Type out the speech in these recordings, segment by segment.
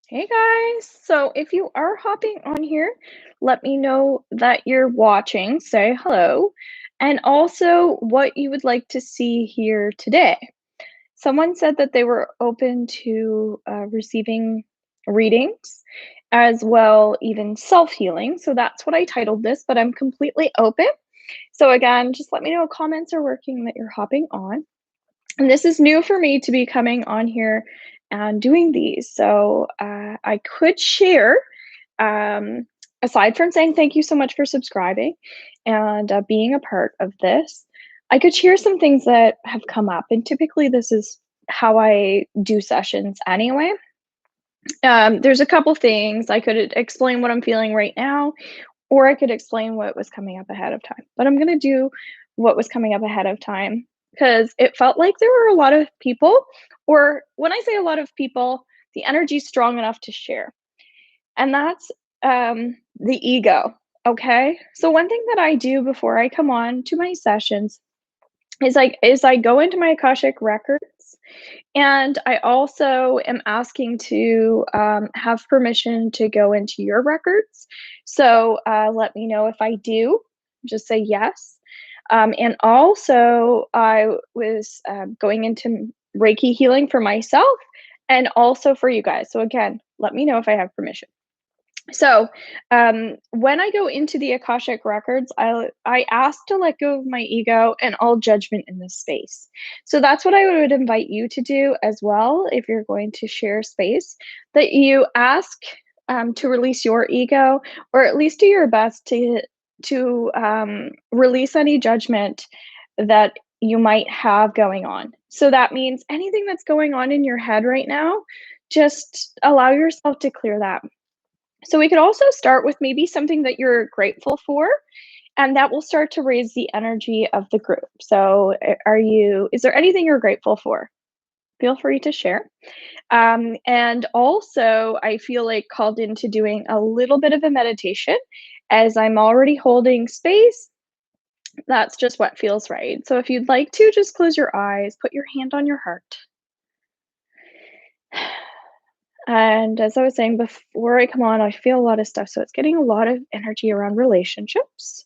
Hey guys, so if you are hopping on here, let me know that you're watching, say hello, and also what you would like to see here today. Someone said that they were open to receiving readings as well, even self healing. So that's what I titled this, but I'm completely open. So again, just let me know if comments are working that you're hopping on. And this is new for me to be coming on here and doing these. So I could share, um, aside from saying thank you so much for subscribing and being a part of this, I could share some things that have come up. And typically, this is how I do sessions anyway. There's a couple things I could explain what I'm feeling right now, or I could explain what was coming up ahead of time. But I'm going to do what was coming up ahead of time because it felt like there were a lot of people, or when I say a lot of people, the energy is strong enough to share. And that's the ego. Okay. So, one thing that I do before I come on to my sessions is I go into my Akashic records, and I also am asking to have permission to go into your records. So let me know if I do. Just say yes. And also, I was going into Reiki healing for myself and also for you guys. So, again, let me know if I have permission. So, when I go into the Akashic records, I ask to let go of my ego and all judgment in this space. So that's what I would invite you to do as well if you're going to share space. That you ask to release your ego, or at least do your best to release any judgment that you might have going on. So that means anything that's going on in your head right now, just allow yourself to clear that. So we could also start with maybe something that you're grateful for, and that will start to raise the energy of the group. So is there anything you're grateful for? Feel free to share. And also, I feel like called into doing a little bit of a meditation as I'm already holding space. That's just what feels right. So if you'd like to, just close your eyes, put your hand on your heart. And as I was saying before I come on, I feel a lot of stuff. So it's getting a lot of energy around relationships.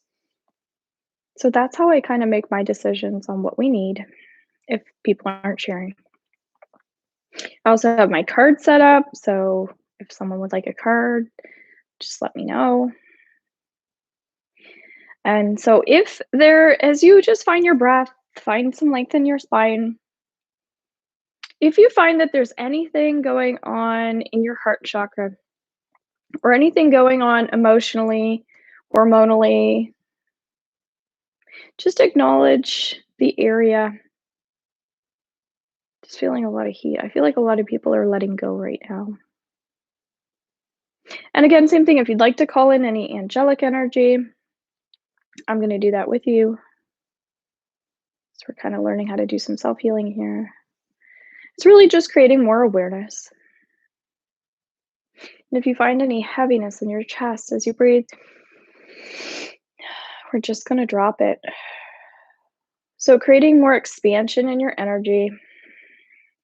So that's how I kind of make my decisions on what we need if people aren't sharing. I also have my card set up. So if someone would like a card, just let me know. And so as you just find your breath, find some length in your spine. If you find that there's anything going on in your heart chakra or anything going on emotionally, hormonally, just acknowledge the area. Just feeling a lot of heat. I feel like a lot of people are letting go right now. And again, same thing. If you'd like to call in any angelic energy, I'm going to do that with you. So we're kind of learning how to do some self healing here. It's really just creating more awareness. And if you find any heaviness in your chest as you breathe, we're just going to drop it. So creating more expansion in your energy.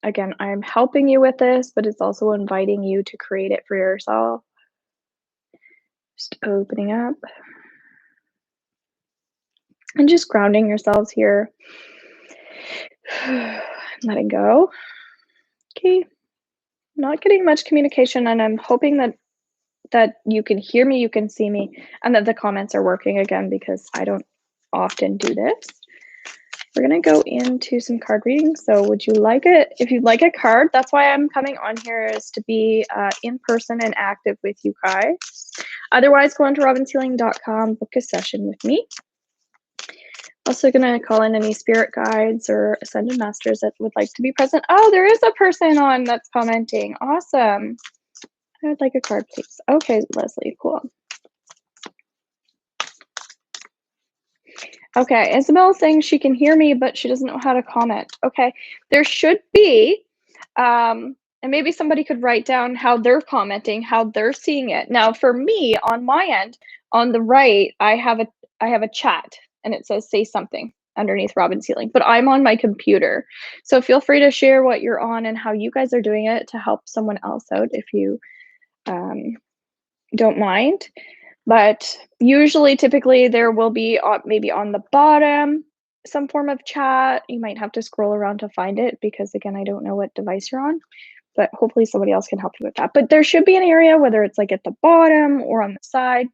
Again, I'm helping you with this, but it's also inviting you to create it for yourself. Just opening up and just grounding yourselves here. Letting go. Okay. Not getting much communication, and I'm hoping that you can hear me, you can see me, and that the comments are working again because I don't often do this. We're gonna go into some card readings. So would you like it? If you'd like a card, that's why I'm coming on here, is to be in person and active with you guys. Otherwise, go on to robinshealing.com, book a session with me. Also gonna call in any spirit guides or ascended masters that would like to be present. Oh, there is a person on that's commenting. Awesome. I would like a card, please. Okay, Leslie, cool. Okay, Isabel's saying she can hear me, but she doesn't know how to comment. Okay, there should be, and maybe somebody could write down how they're commenting, how they're seeing it. Now, for me, on my end, on the right, I have a chat, and it says "say something" underneath Robin's Healing, but I'm on my computer, so feel free to share what you're on and how you guys are doing it to help someone else out if you don't mind. But usually, typically, there will be maybe on the bottom some form of chat. You might have to scroll around to find it because, again, I don't know what device you're on, but hopefully somebody else can help you with that. But there should be an area, whether it's like at the bottom or on the side.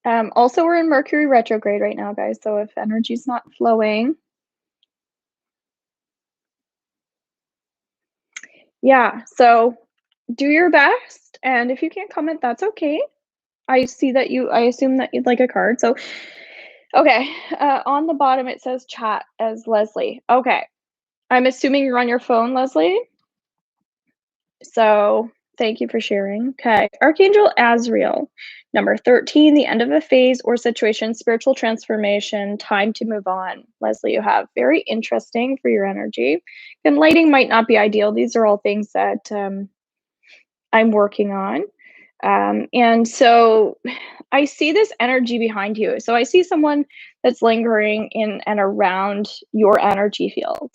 Also, we're in Mercury retrograde right now, guys. So if energy's not flowing, yeah. So do your best, and if you can't comment, that's okay. I assume that you'd like a card. So, okay, on the bottom it says chat as Leslie. Okay, I'm assuming you're on your phone, Leslie. So, thank you for sharing. Okay, Archangel Asriel, number 13, the end of a phase or situation, spiritual transformation, time to move on. Leslie, you have very interesting for your energy. And lighting might not be ideal. These are all things that I'm working on. And so I see this energy behind you. So I see someone that's lingering in and around your energy field.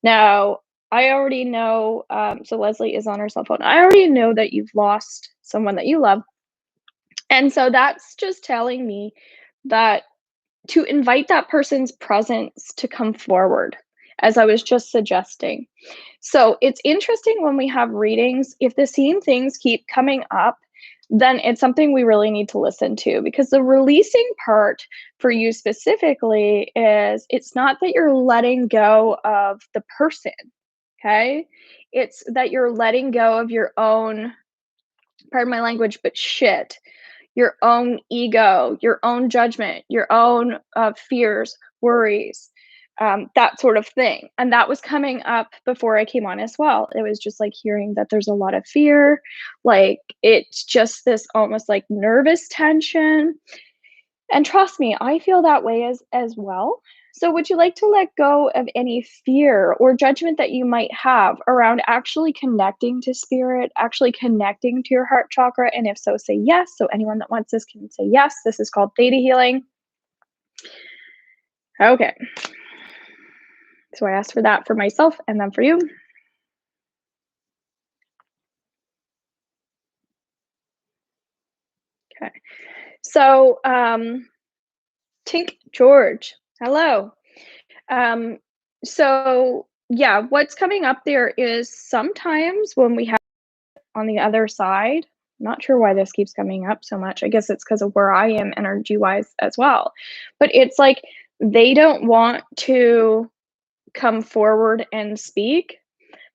Now, I already know, so Leslie is on her cell phone. I already know that you've lost someone that you love. And so that's just telling me that to invite that person's presence to come forward, as I was just suggesting. So it's interesting when we have readings, if the same things keep coming up, then it's something we really need to listen to, because the releasing part for you specifically is it's not that you're letting go of the person, okay? It's that you're letting go of your own, pardon my language, but shit, your own ego, your own judgment, your own fears, worries, that sort of thing. And that was coming up before I came on as well. It was just like hearing that there's a lot of fear, like it's just this almost like nervous tension. And trust me, I feel that way as well. So would you like to let go of any fear or judgment that you might have around actually connecting to spirit, actually connecting to your heart chakra? And if so, say yes. So anyone that wants this can say yes. This is called theta healing. Okay. So I asked for that for myself and then for you. Okay. So Tink George, hello. Um, so yeah, what's coming up there is sometimes when we have on the other side, not sure why this keeps coming up so much. I guess it's because of where I am energy wise as well. But it's like they don't want to come forward and speak,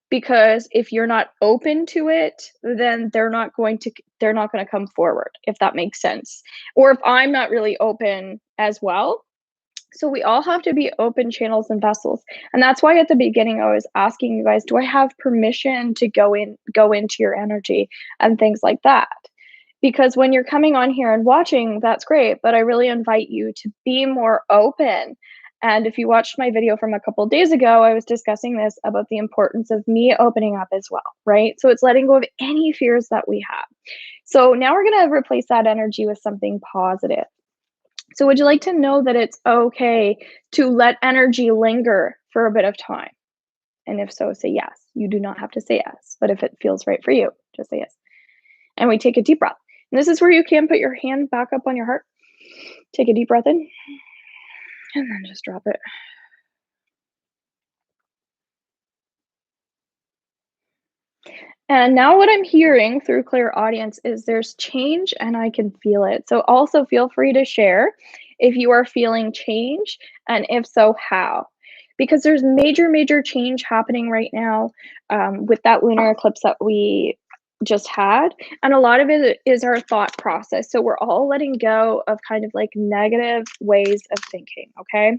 because if you're not open to it, then they're not going to come forward, if that makes sense. Or if I'm not really open as well. So we all have to be open channels and vessels. And that's why at the beginning I was asking you guys, do I have permission to go into your energy and things like that? Because when you're coming on here and watching, that's great, but I really invite you to be more open. And if you watched my video from a couple of days ago, I was discussing this about the importance of me opening up as well, right? So it's letting go of any fears that we have. So now we're going to replace that energy with something positive. So would you like to know that it's okay to let energy linger for a bit of time? And if so, say yes. You do not have to say yes, but if it feels right for you, just say yes. And we take a deep breath. And this is where you can put your hand back up on your heart. Take a deep breath in, and then just drop it. And now what I'm hearing through clear audience is there's change and I can feel it. So also feel free to share if you are feeling change, and if so, how. Because there's major change happening right now with that lunar eclipse that we just had. And a lot of it is our thought process. So we're all letting go of kind of like negative ways of thinking, okay?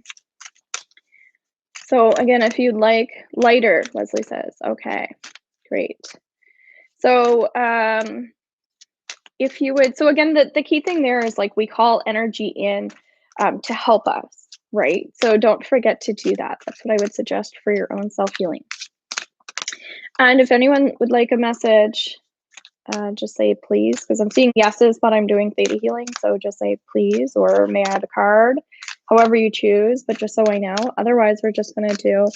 So again, if you'd like lighter, Leslie says, okay, great. So if you would, so again, the key thing there is like we call energy in to help us, right? So don't forget to do that. That's what I would suggest for your own self-healing. And if anyone would like a message, just say please, because I'm seeing yeses, but I'm doing theta healing. So just say please, or may I have a card, however you choose, but just so I know. Otherwise, we're just going to do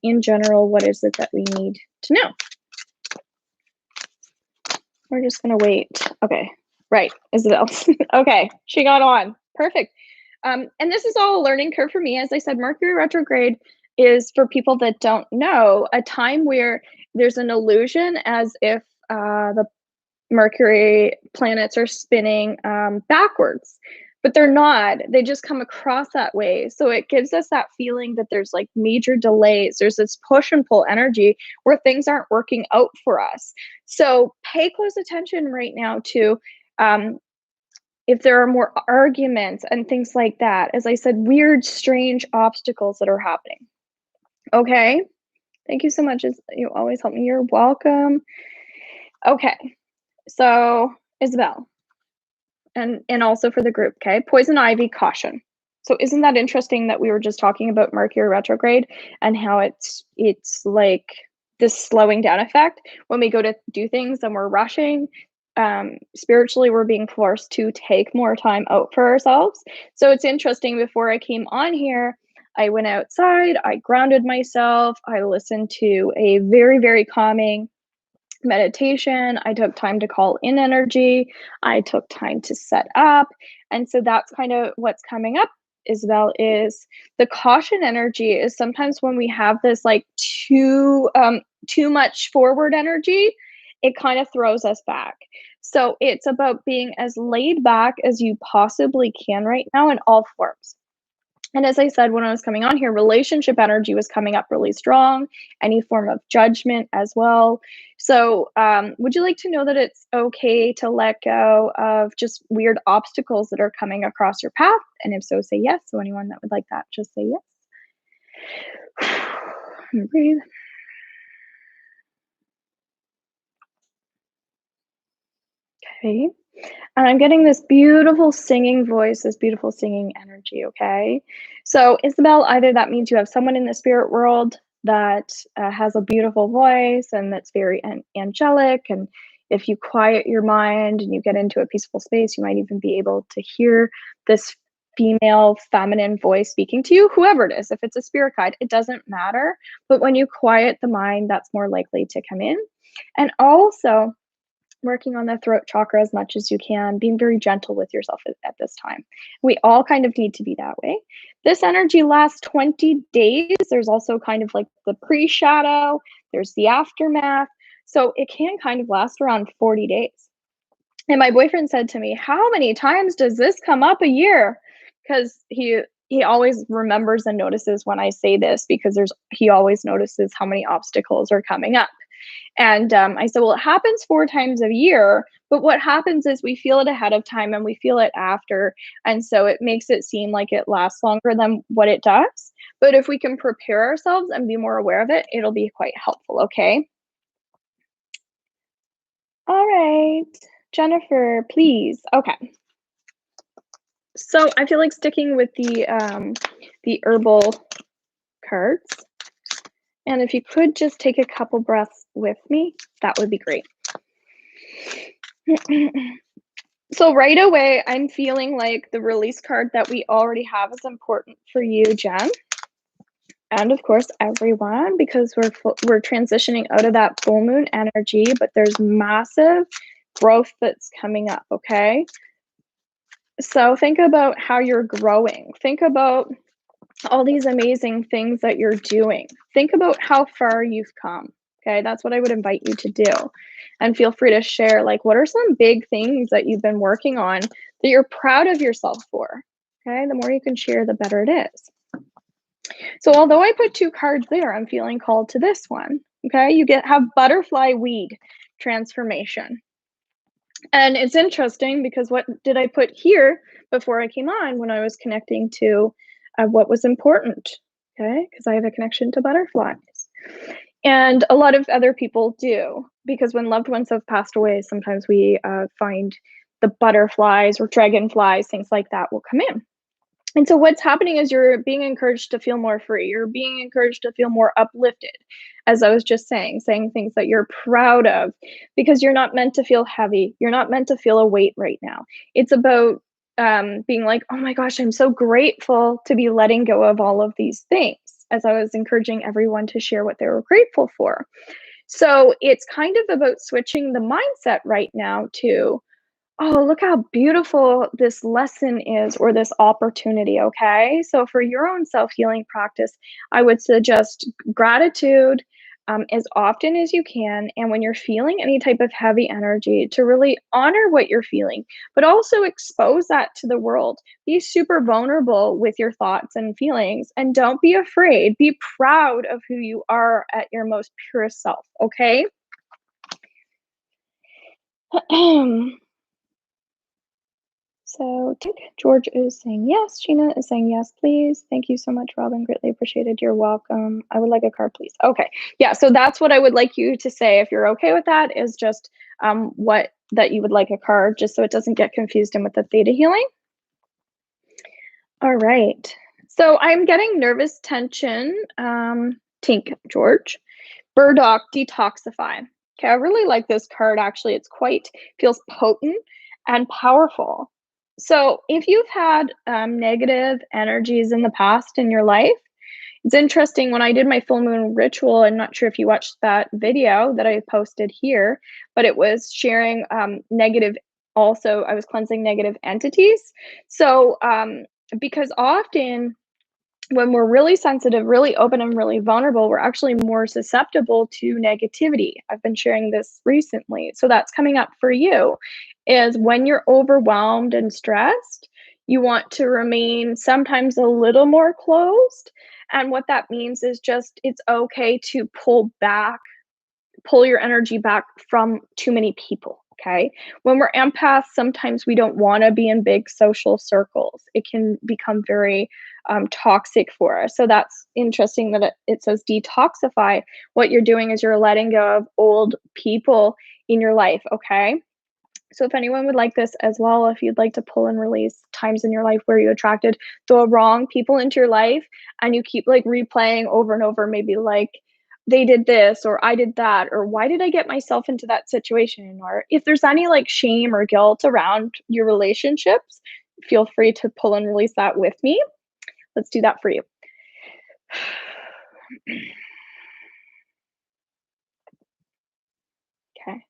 in general, what is it that we need to know? We're just gonna wait. Okay, right, Isabel. Okay, she got on. Perfect. And this is all a learning curve for me. As I said, Mercury retrograde is, for people that don't know, a time where there's an illusion as if the Mercury planets are spinning backwards, but they're not. They just come across that way. So it gives us that feeling that there's like major delays. There's this push and pull energy where things aren't working out for us. So pay close attention right now to um, if there are more arguments and things like that. As I said, weird, strange obstacles that are happening. Okay. Thank you so much. You always help me. You're welcome. Okay. So, Isabel, and also for the group, okay? Poison ivy, caution. So isn't that interesting that we were just talking about Mercury retrograde and how it's like this slowing down effect when we go to do things and we're rushing. Spiritually, we're being forced to take more time out for ourselves. So it's interesting. Before I came on here, I went outside, I grounded myself, I listened to a very, very calming meditation. I took time to call in energy. I took time to set up. And so that's kind of what's coming up, Isabel, is the caution energy is sometimes when we have this like too much forward energy, it kind of throws us back. So it's about being as laid back as you possibly can right now in all forms. And as I said, when I was coming on here, relationship energy was coming up really strong, any form of judgment as well. So, would you like to know that it's okay to let go of just weird obstacles that are coming across your path? And if so, say yes. So, anyone that would like that, just say yes. Breathe. Okay. And I'm getting this beautiful singing voice, this beautiful singing energy, okay? So, Isabel, either that means you have someone in the spirit world that has a beautiful voice and that's very angelic. And if you quiet your mind and you get into a peaceful space, you might even be able to hear this female, feminine voice speaking to you, whoever it is. If it's a spirit guide, it doesn't matter. But when you quiet the mind, that's more likely to come in. And also, working on the throat chakra as much as you can, being very gentle with yourself at this time. We all kind of need to be that way. This energy lasts 20 days. There's also kind of like the pre shadow, there's the aftermath. So it can kind of last around 40 days. And my boyfriend said to me, "How many times does this come up a year?" Because he always remembers and notices when I say this because he always notices how many obstacles are coming up. And I said, well, it happens 4 times a year, but what happens is we feel it ahead of time and we feel it after. And so it makes it seem like it lasts longer than what it does. But if we can prepare ourselves and be more aware of it, it'll be quite helpful. Okay. All right. Jennifer, please. Okay. So I feel like sticking with the herbal cards. And if you could just take a couple breaths with me, that would be great. So right away, I'm feeling like the release card that we already have is important for you, Jen. And of course, everyone, because we're transitioning out of that full moon energy, but there's massive growth that's coming up, okay? So think about how you're growing. Think about all these amazing things that you're doing. Think about how far you've come. Okay, that's what I would invite you to do. And feel free to share, like, what are some big things that you've been working on that you're proud of yourself for? Okay, the more you can share, the better it is. So, although I put 2 cards there, I'm feeling called to this one. Okay, you have butterfly weed transformation. And it's interesting because what did I put here before I came on when I was connecting to what was important? Okay, because I have a connection to butterflies. And a lot of other people do, because when loved ones have passed away, sometimes we find the butterflies or dragonflies, things like that will come in. And so what's happening is you're being encouraged to feel more free. You're being encouraged to feel more uplifted, as I was just saying things that you're proud of, because you're not meant to feel heavy. You're not meant to feel a weight right now. It's about being like, oh my gosh, I'm so grateful to be letting go of all of these things, as I was encouraging everyone to share what they were grateful for. So it's kind of about switching the mindset right now to, oh, look how beautiful this lesson is or this opportunity, okay? So for your own self-healing practice, I would suggest gratitude as often as you can. And when you're feeling any type of heavy energy, to really honor what you're feeling, but also expose that to the world. Be super vulnerable with your thoughts and feelings, and don't be afraid. Be proud of who you are at your most purest self, okay? So, tick. George is saying yes. Gina is saying yes, please. Thank you so much, Robin. Greatly appreciated. You're welcome. I would like a card, please. Okay. Yeah. So that's what I would like you to say. If you're okay with that, is just what that you would like a card, just so it doesn't get confused in with the theta healing. All right. So I'm getting nervous tension. Tink, George. Burdock, detoxify. Okay, I really like this card actually. It's quite feels potent and powerful. So, if you've had negative energies in the past in your life, it's interesting when I did my full moon ritual. I'm not sure if you watched that video that I posted here, but it was sharing negative. Also, I was cleansing negative entities. So, because often when we're really sensitive, really open, and really vulnerable, we're actually more susceptible to negativity. I've been sharing this recently. So that's coming up for you is when you're overwhelmed and stressed, you want to remain sometimes a little more closed. And what that means is just it's okay to pull your energy back from too many people. Okay. When we're empaths, sometimes we don't want to be in big social circles. It can become very toxic for us. So that's interesting that it says detoxify. What you're doing is you're letting go of old people in your life. Okay. So if anyone would like this as well, if you'd like to pull and release times in your life where you attracted the wrong people into your life and you keep like replaying over and over, maybe like they did this or I did that, or why did I get myself into that situation? Or if there's any like shame or guilt around your relationships, feel free to pull and release that with me. Let's do that for you. Okay.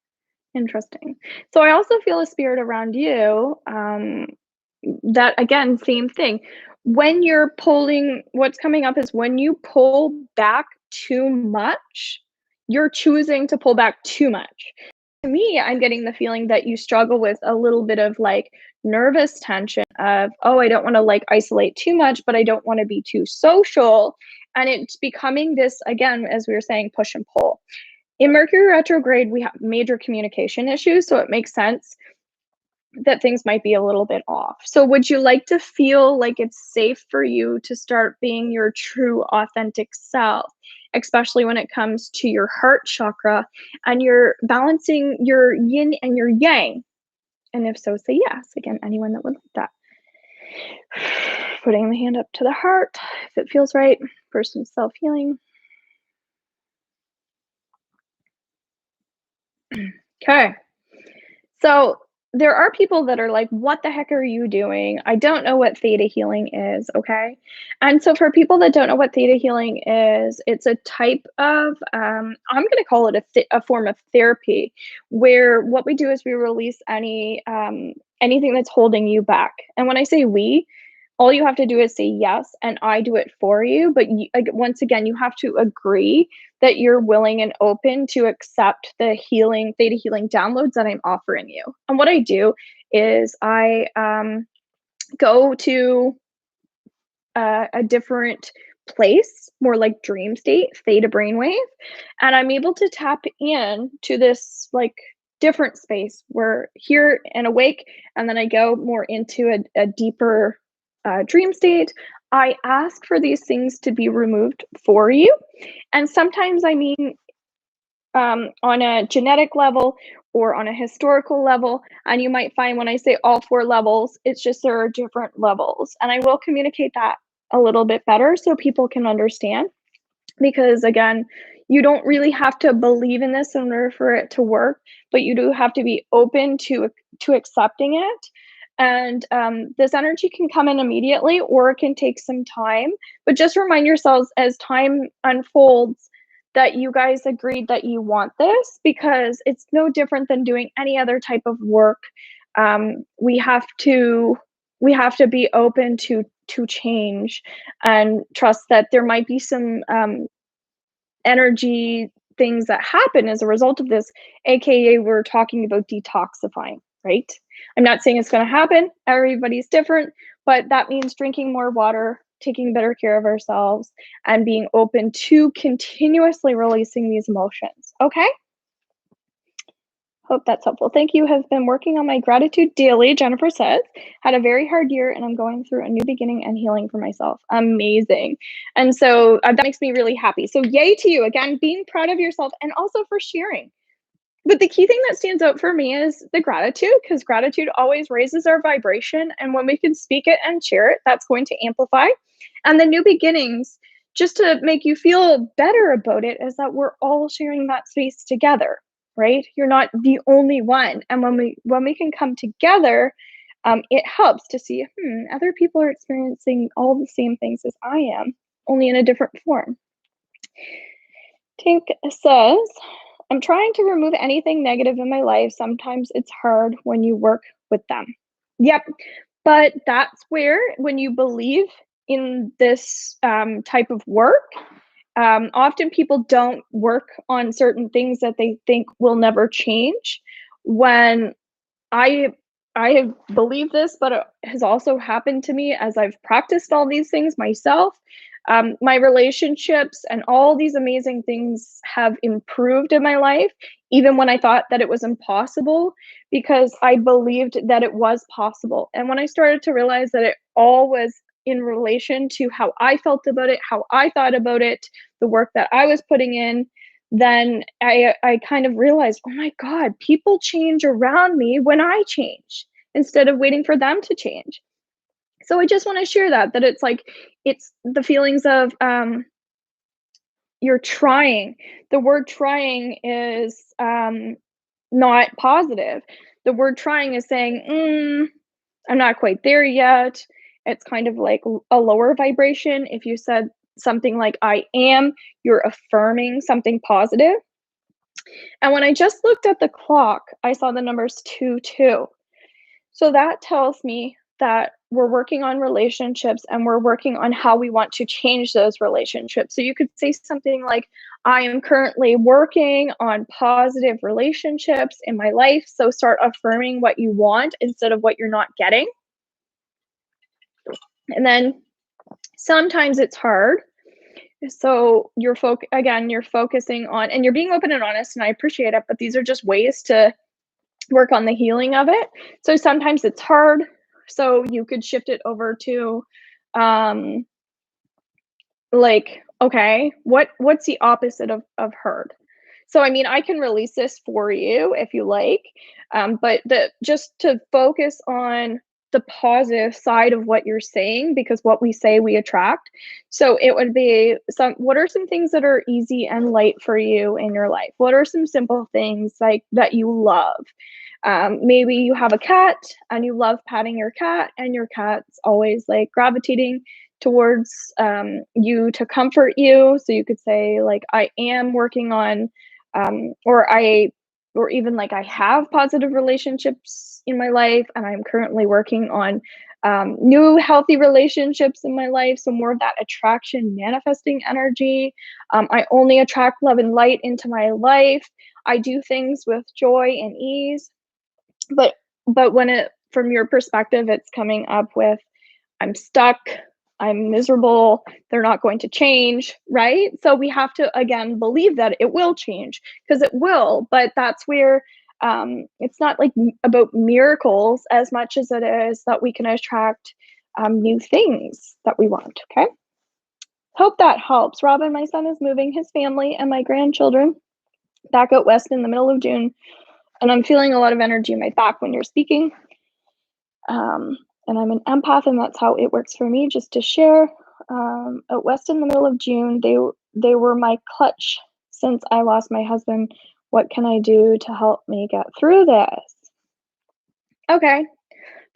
Interesting. So I also feel a spirit around you, that again, same thing. When you're pulling what's coming up is when you pull back too much, you're choosing to pull back too much. To me, I'm getting the feeling that you struggle with a little bit of like nervous tension of, oh, I don't want to like isolate too much, but I don't want to be too social. And it's becoming this, again, as we were saying, push and pull. In Mercury retrograde, we have major communication issues, so it makes sense that things might be a little bit off. So, would you like to feel like it's safe for you to start being your true, authentic self, especially when it comes to your heart chakra and you're balancing your yin and your yang? And if so, say yes. Again, anyone that would like that. Putting the hand up to the heart if it feels right for some self healing. Okay. So there are people that are like, what the heck are you doing? I don't know what theta healing is. Okay. And so for people that don't know what theta healing is, it's a type of, I'm going to call it a form of therapy where what we do is we release anything that's holding you back. And when I say we, all you have to do is say yes, and I do it for you. But once again, you have to agree that you're willing and open to accept the healing, theta healing downloads that I'm offering you. And what I do is I go to a different place, more like dream state, theta brainwave, and I'm able to tap in to this like different space where here and awake, and then I go more into a deeper dream state. I ask for these things to be removed for you. And sometimes I mean on a genetic level or on a historical level. And you might find when I say all four levels, it's just there are different levels. And I will communicate that a little bit better so people can understand. Because again, you don't really have to believe in this in order for it to work, but you do have to be open to accepting it. And this energy can come in immediately or it can take some time. But just remind yourselves as time unfolds that you guys agreed that you want this, because it's no different than doing any other type of work. We have to be open to change, and trust that there might be some energy things that happen as a result of this, aka we're talking about detoxifying, right? I'm not saying it's going to happen, everybody's different, but that means drinking more water, taking better care of ourselves, and being open to continuously releasing these emotions. Okay? Hope that's helpful. Thank you. Have been working on my gratitude daily, Jennifer says. Had a very hard year and I'm going through a new beginning and healing for myself. Amazing. And so that makes me really happy. So, yay to you. Again, being proud of yourself and also for sharing. But the key thing that stands out for me is the gratitude, because gratitude always raises our vibration. And when we can speak it and share it, that's going to amplify. And the new beginnings, just to make you feel better about it, is that we're all sharing that space together, right? You're not the only one. And when we can come together, it helps to see, other people are experiencing all the same things as I am, only in a different form. Tink says, I'm trying to remove anything negative in my life. Sometimes it's hard when you work with them. Yep. But that's where, when you believe in this type of work, often people don't work on certain things that they think will never change. When I I have believed this, but it has also happened to me as I've practiced all these things myself. My relationships and all these amazing things have improved in my life, even when I thought that it was impossible, because I believed that it was possible. And when I started to realize that it all was in relation to how I felt about it, how I thought about it, the work that I was putting in, then I kind of realized, oh my God, people change around me when I change instead of waiting for them to change. So I just want to share that it's like, it's the feelings of you're trying. The word trying is not positive. The word trying is saying, I'm not quite there yet. It's kind of like a lower vibration. If you said something like I am, you're affirming something positive. And when I just looked at the clock, I saw the numbers 2, 2. So that tells me that we're working on relationships and we're working on how we want to change those relationships. So you could say something like, I am currently working on positive relationships in my life. So start affirming what you want instead of what you're not getting. And then sometimes it's hard. So you're focusing on, and you're being open and honest, and I appreciate it, but these are just ways to work on the healing of it. So sometimes it's hard. So you could shift it over to like, okay, what's the opposite of hard? So I mean, I can release this for you if you like. But just to focus on the positive side of what you're saying, because what we say we attract. So it would be what are some things that are easy and light for you in your life? What are some simple things like that you love? Maybe you have a cat and you love patting your cat, and your cat's always like gravitating towards you to comfort you. So you could say like, I am working on, or even like, I have positive relationships in my life, and I'm currently working on new healthy relationships in my life. So more of that attraction, manifesting energy. I only attract love and light into my life. I do things with joy and ease. But when it, from your perspective, it's coming up with, I'm stuck, I'm miserable, they're not going to change, right? So we have to, again, believe that it will change, because it will, but that's where it's not like about miracles as much as it is that we can attract new things that we want, okay? Hope that helps. Robin, my son is moving his family and my grandchildren back out west in the middle of June, and I'm feeling a lot of energy in my back when you're speaking. And I'm an empath, and that's how it works for me. Just to share, out west in the middle of June, they were my clutch since I lost my husband. What can I do to help me get through this? Okay.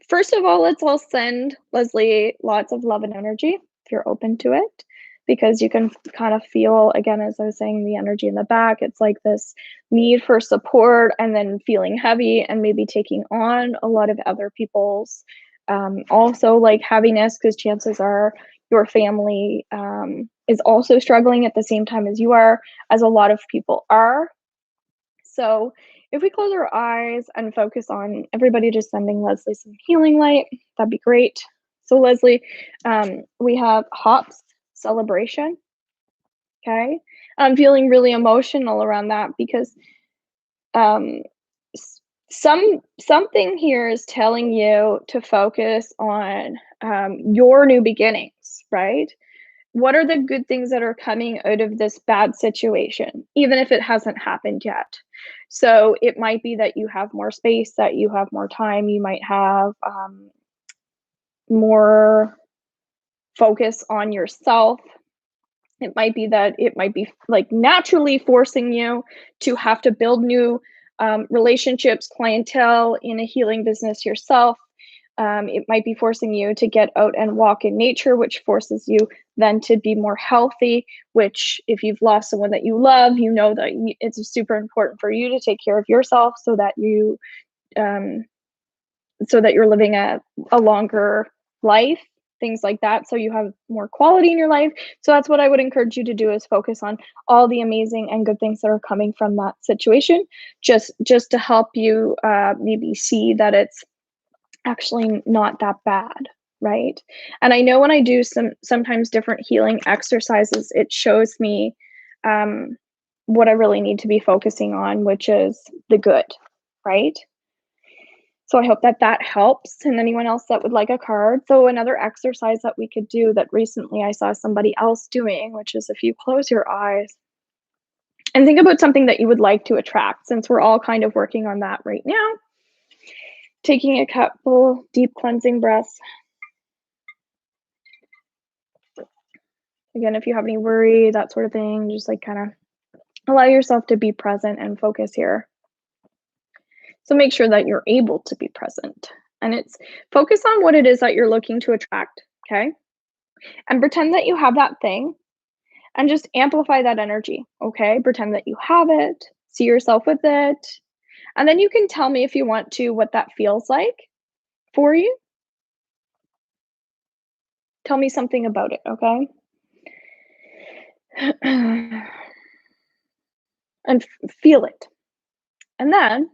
First of all, let's all send Leslie lots of love and energy if you're open to it. because you can kind of feel, again, as I was saying, the energy in the back. It's like this need for support and then feeling heavy and maybe taking on a lot of other people's also like heaviness, because chances are your family is also struggling at the same time as you are, as a lot of people are. So if we close our eyes and focus on everybody just sending Leslie some healing light, that'd be great. So Leslie, we have hops celebration. Okay. I'm feeling really emotional around that because um, something here is telling you to focus on your new beginnings, right? What are the good things that are coming out of this bad situation, even if it hasn't happened yet? So it might be that you have more space, that you have more time, you might have more focus on yourself. It might be that it might be like naturally forcing you to have to build new relationships, clientele in a healing business yourself. It might be forcing you to get out and walk in nature, which forces you then to be more healthy, which if you've lost someone that you love, you know that it's super important for you to take care of yourself so that um, you're living a longer life, things like that, so you have more quality in your life. So that's what I would encourage you to do, is focus on all the amazing and good things that are coming from that situation, just to help you maybe see that it's actually not that bad, right? And I know when I do sometimes different healing exercises, it shows me what I really need to be focusing on, which is the good, right? So I hope that that helps. And anyone else that would like a card. So another exercise that we could do that recently I saw somebody else doing, which is if you close your eyes and think about something that you would like to attract, since we're all kind of working on that right now. Taking a couple deep cleansing breaths. Again, if you have any worry, that sort of thing, just like kind of allow yourself to be present and focus here. So make sure that you're able to be present, and it's focus on what it is that you're looking to attract, okay? And pretend that you have that thing and just amplify that energy, okay? Pretend that you have it, see yourself with it, and then you can tell me if you want to what that feels like for you. Tell me something about it, okay? And feel it. And then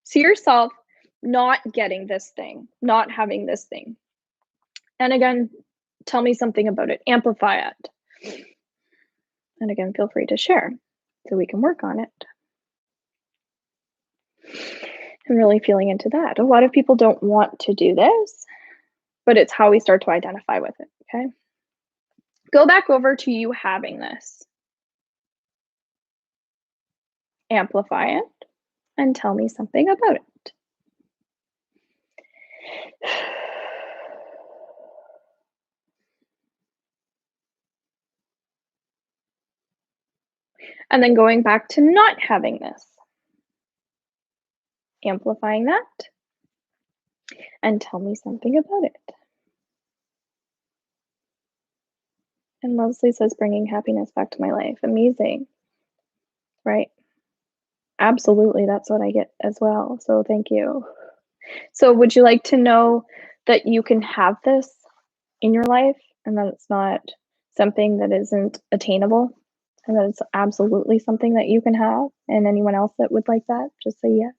see yourself not getting this thing, not having this thing. And again, tell me something about it, amplify it. And again, feel free to share so we can work on it. I'm really feeling into that. A lot of people don't want to do this, but it's how we start to identify with it, okay? Go back over to you having this. Amplify it and tell me something about it. And then going back to not having this. Amplifying that and tell me something about it. And Leslie says, bringing happiness back to my life. Amazing, right? Absolutely, that's what I get as well. So thank you. So would you like to know that you can have this in your life and that it's not something that isn't attainable and that it's absolutely something that you can have? And anyone else that would like that, just say yes.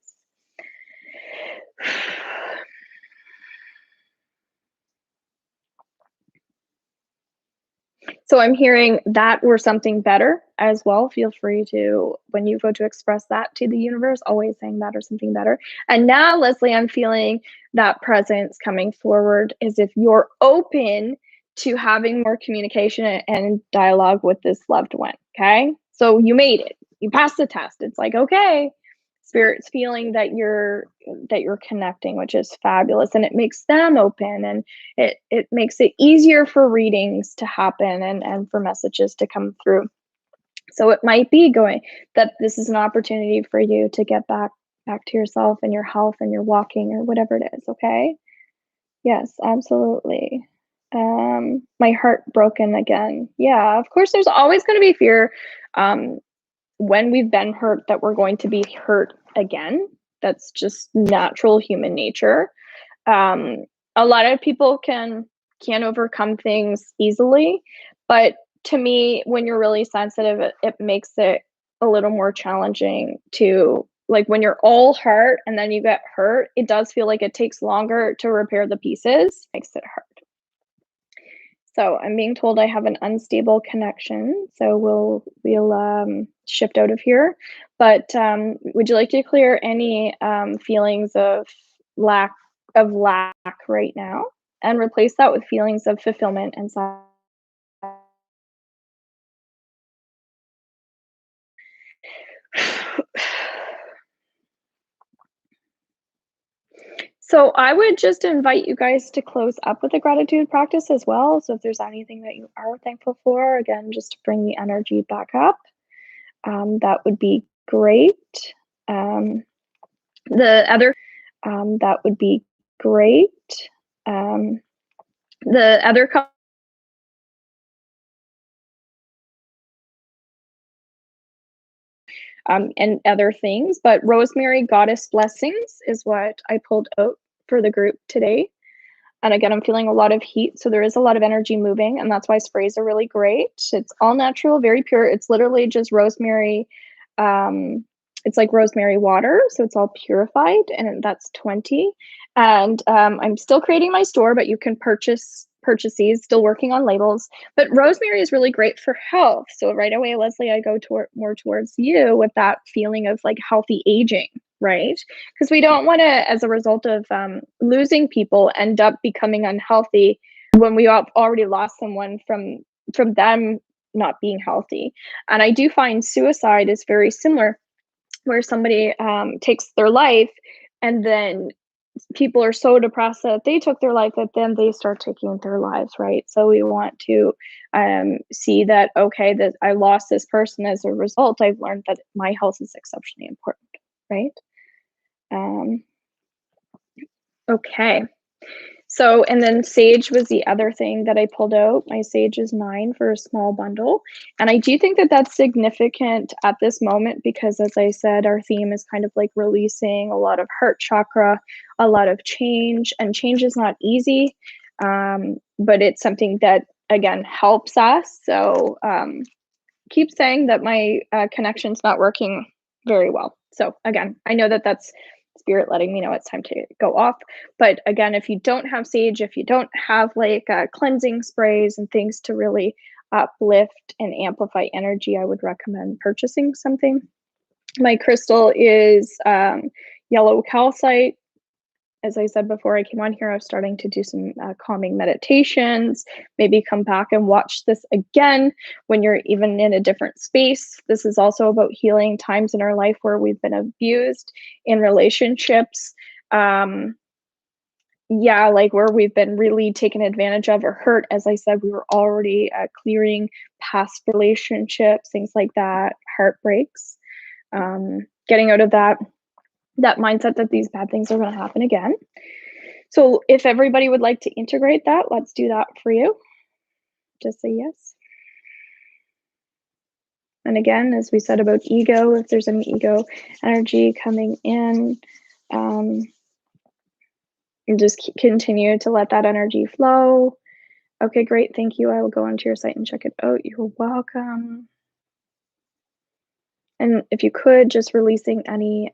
So I'm hearing that or something better as well. Feel free to, when you go to express that to the universe, always saying that or something better. And now, Leslie, I'm feeling that presence coming forward as if you're open to having more communication and dialogue with this loved one. Okay. So you made it. You passed the test. It's like, okay, spirit's feeling that you're connecting, which is fabulous, and it makes them open, and it makes it easier for readings to happen and for messages to come through. So it might be going that this is an opportunity for you to get back to yourself and your health and your walking or whatever it is. Okay. Yes, absolutely. My heart broken again. Yeah, of course, there's always going to be fear um, when we've been hurt that we're going to be hurt again. That's just natural human nature. Um, a lot of people can overcome things easily, but to me, when you're really sensitive, it makes it a little more challenging to like when you're all heart and then you get hurt, it does feel like it takes longer to repair the pieces, makes it hard. So I'm being told I have an unstable connection, so we'll shift out of here. But would you like to clear any feelings of lack lack right now, and replace that with feelings of fulfillment and So I would just invite you guys to close up with a gratitude practice as well. So if there's anything that you are thankful for, again, just to bring the energy back up, that would be great. Um, the other that would be great. Um, the other and other things, but rosemary goddess blessings is what I pulled out for the group today. And again, I'm feeling a lot of heat, so there is a lot of energy moving, and that's why sprays are really great. It's all natural, very pure. It's literally just rosemary. Um, it's like rosemary water, so it's all purified, and that's 20. And I'm still creating my store, but you can purchase these. Still working on labels, but rosemary is really great for health. So right away, Leslie, I go more towards you with that feeling of like healthy aging, right? Because we don't want to, as a result of losing people, end up becoming unhealthy when we have already lost someone from them not being healthy. And I do find suicide is very similar, where somebody takes their life, and then people are so depressed that they took their life that then they start taking their lives, right? So we want to see that, okay, that I lost this person as a result. I've learned that my health is exceptionally important, right? Um, okay. So, and then sage was the other thing that I pulled out. My sage is 9 for a small bundle. And I do think that that's significant at this moment because, as I said, our theme is kind of like releasing a lot of heart chakra, a lot of change, and change is not easy, but it's something that, again, helps us. So, keep saying that my connection's not working very well. So again, I know that that's spirit letting me know it's time to go off. But again, if you don't have sage, if you don't have like cleansing sprays and things to really uplift and amplify energy, I would recommend purchasing something. My crystal is yellow calcite. As I said before I came on here, I was starting to do some calming meditations, maybe come back and watch this again when you're even in a different space. This is also about healing times in our life where we've been abused in relationships. Yeah, like where we've been really taken advantage of or hurt. As I said, we were already clearing past relationships, things like that, heartbreaks, getting out of that mindset that these bad things are going to happen again. So if everybody would like to integrate that, let's do that for you. Just say yes. And again, as we said about ego, if there's any ego energy coming in, and just continue to let that energy flow. Okay, great. Thank you. I will go onto your site and check it out. You're welcome. And if you could, just releasing any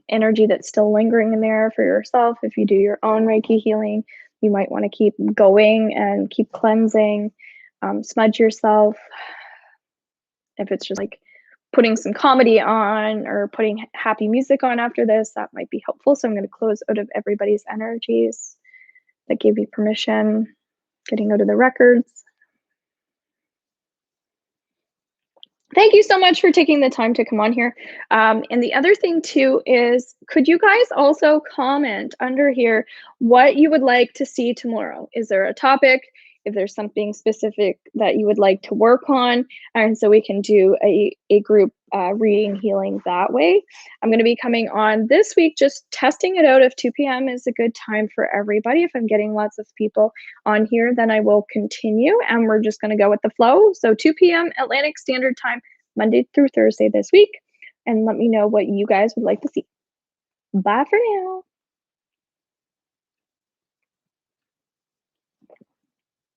energy that's still lingering in there for yourself. If you do your own Reiki healing, you might want to keep going and keep cleansing, smudge yourself. If it's just like putting some comedy on or putting happy music on after this, that might be helpful. So I'm going to close out of everybody's energies that gave you permission, getting out of the records. Thank you so much for taking the time to come on here. And the other thing too is, could you guys also comment under here what you would like to see tomorrow? Is there a topic? if there's something specific that you would like to work on, and so we can do a group reading healing that way. I'm going to be coming on this week, just testing it out if 2 p.m. is a good time for everybody. If I'm getting lots of people on here, then I will continue, and we're just going to go with the flow. So 2 p.m. Atlantic Standard Time, Monday through Thursday this week, and let me know what you guys would like to see. Bye for now.